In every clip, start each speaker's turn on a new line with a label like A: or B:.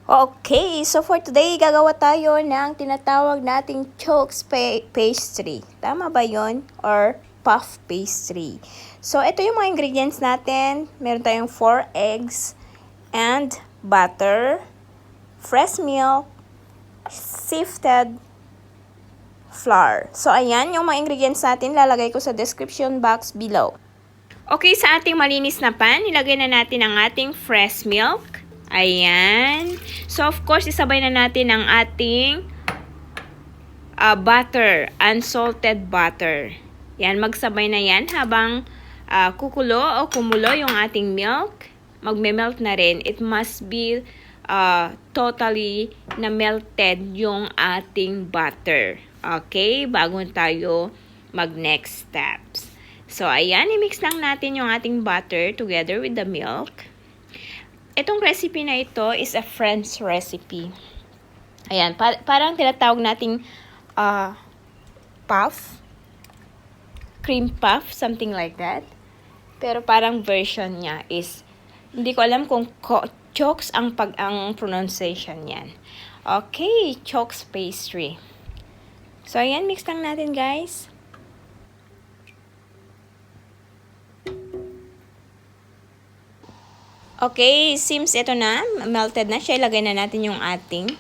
A: Okay, so for today, gagawa tayo ng tinatawag nating Choux Pastry. Tama ba yon? Or puff pastry. So, ito yung mga ingredients natin. Meron tayong 4 eggs and butter, fresh milk, sifted flour. So, ayan yung mga ingredients natin. Lalagay ko sa description box below. Okay, sa ating malinis na pan, ilagay na natin ang ating fresh milk. Ayan. So, of course, isabay na natin ang ating butter, unsalted butter. Yan, magsabay na yan habang kukulo o kumulo yung ating milk. Magme-melt na rin. It must be totally na melted yung ating butter. Okay? Bago tayo mag-next steps. So, ayan, i-mix lang natin yung ating butter together with the milk. Itong recipe na ito is a French recipe. Ayan, parang tinatawag nating puff, cream puff, something like that. Pero parang version niya is, hindi ko alam kung Choux ang pronunciation niyan. Okay, Choux Pastry. So, ayan, mix lang natin, guys. Okay, seems ito na, melted na siya. Ilagay na natin yung ating,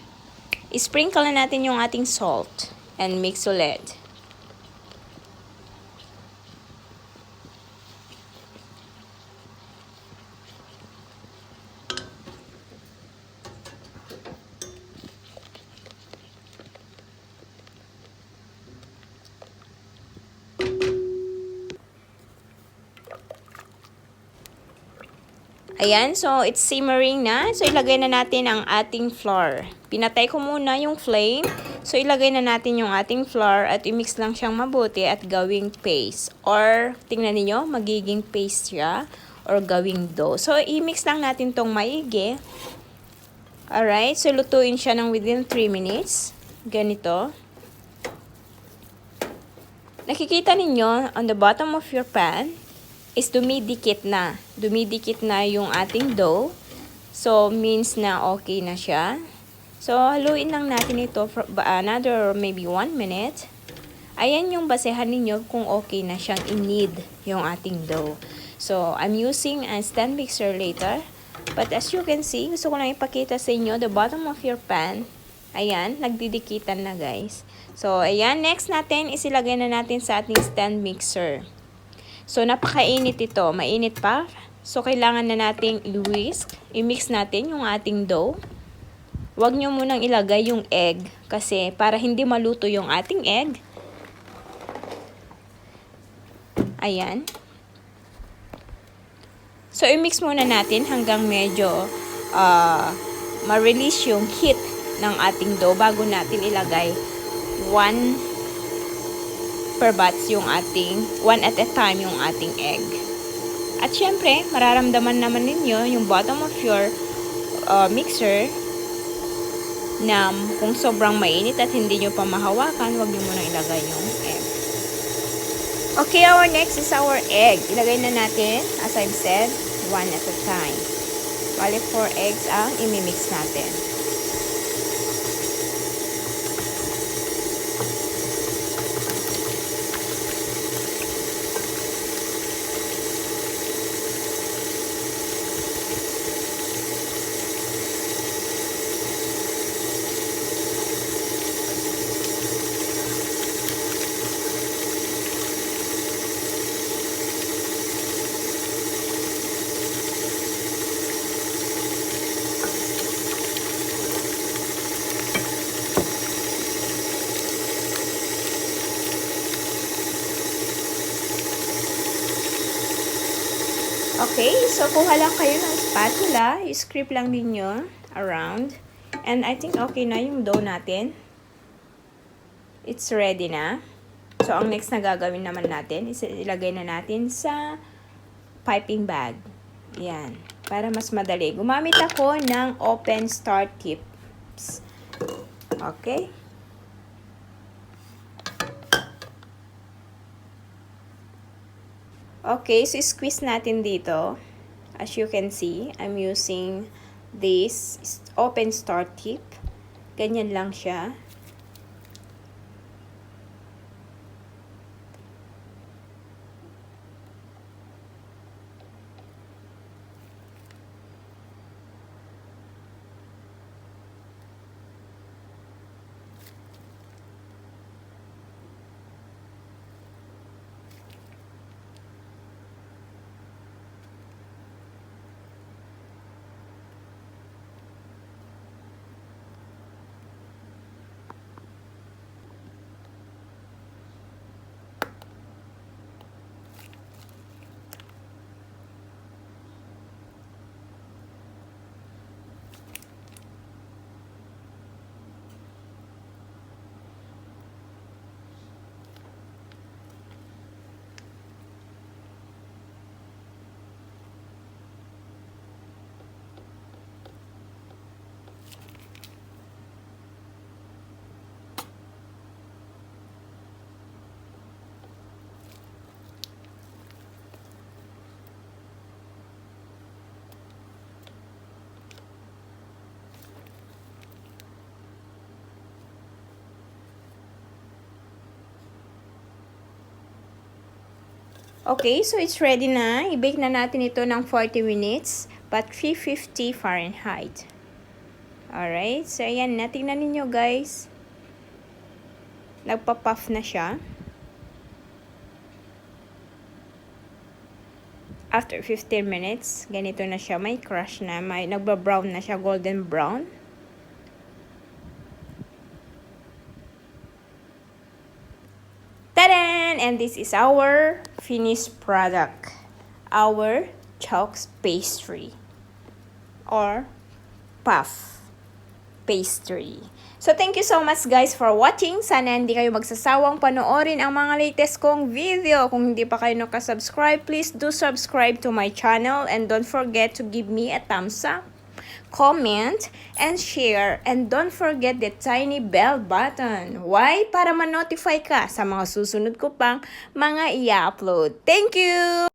A: sprinkle na natin yung ating salt and mix ulit. Ayan, so it's simmering na. So ilagay na natin ang ating flour. Pinatay ko muna yung flame. So ilagay na natin yung ating flour at i-mix lang siyang mabuti at gawing paste. Or tingnan niyo, magiging paste siya or gawing dough. So i-mix lang natin tong maigi. Alright, so lutuin siya ng within 3 minutes. Ganito. Nakikita ninyo on the bottom of your pan is dumidikit na. Dumidikit na yung ating dough. So, means na okay na siya. So, haluin lang natin ito for another maybe 1 minute. Ayan yung basehan ninyo kung okay na siyang i-knead yung ating dough. So, I'm using a stand mixer later. But as you can see, gusto ko lang ipakita sa inyo the bottom of your pan. Ayan, nagdidikitan na guys. So, ayan. Next natin, isilagay na natin sa ating stand mixer. So, napakainit ito. Mainit pa. So, kailangan na nating i-whisk. I-mix natin yung ating dough. Huwag nyo munang ilagay yung egg. Kasi, para hindi maluto yung ating egg. Ayan. So, i-mix muna natin hanggang medyo ma-release yung heat ng ating dough bago natin ilagay 1 per batch yung ating, 1 at a time yung ating egg. At syempre, mararamdaman naman ninyo yung bottom of your mixer na kung sobrang mainit at hindi nyo pa mahawakan, huwag nyo muna ilagay yung egg. Okay, our next is our egg. Ilagay na natin, as I've said, 1 at a time. Bali 4 eggs ang imimix natin. Okay, so kuha lang kayo ng spatula, i-scrape lang ninyo around. And I think okay na yung dough natin. It's ready na. So, ang next na gagawin naman natin is ilagay na natin sa piping bag. Yan, para mas madali. Gumamit ako ng open star tips. Okay. Okay, so squeeze natin dito. As you can see, I'm using this open star tip. Ganyan lang siya. Okay, so it's ready na. I-bake na natin ito ng 40 minutes, but 350 Fahrenheit. Alright, so ayan, natingnan ninyo guys. Nagpa-puff na siya. After 15 minutes, ganito na siya. May crush na, may nagba-brown na siya, golden brown. Tadan! And this is our finished product. Our Choux Pastry. Or puff pastry. So, thank you so much guys for watching. Sana hindi kayo magsasawang panoorin ang mga latest kong video. Kung hindi pa kayo nakasubscribe, please do subscribe to my channel. And don't forget to give me a thumbs up, comment, and share. And don't forget the tiny bell button. Why? Para ma-notify ka sa mga susunod ko pang mga i-upload. Thank you!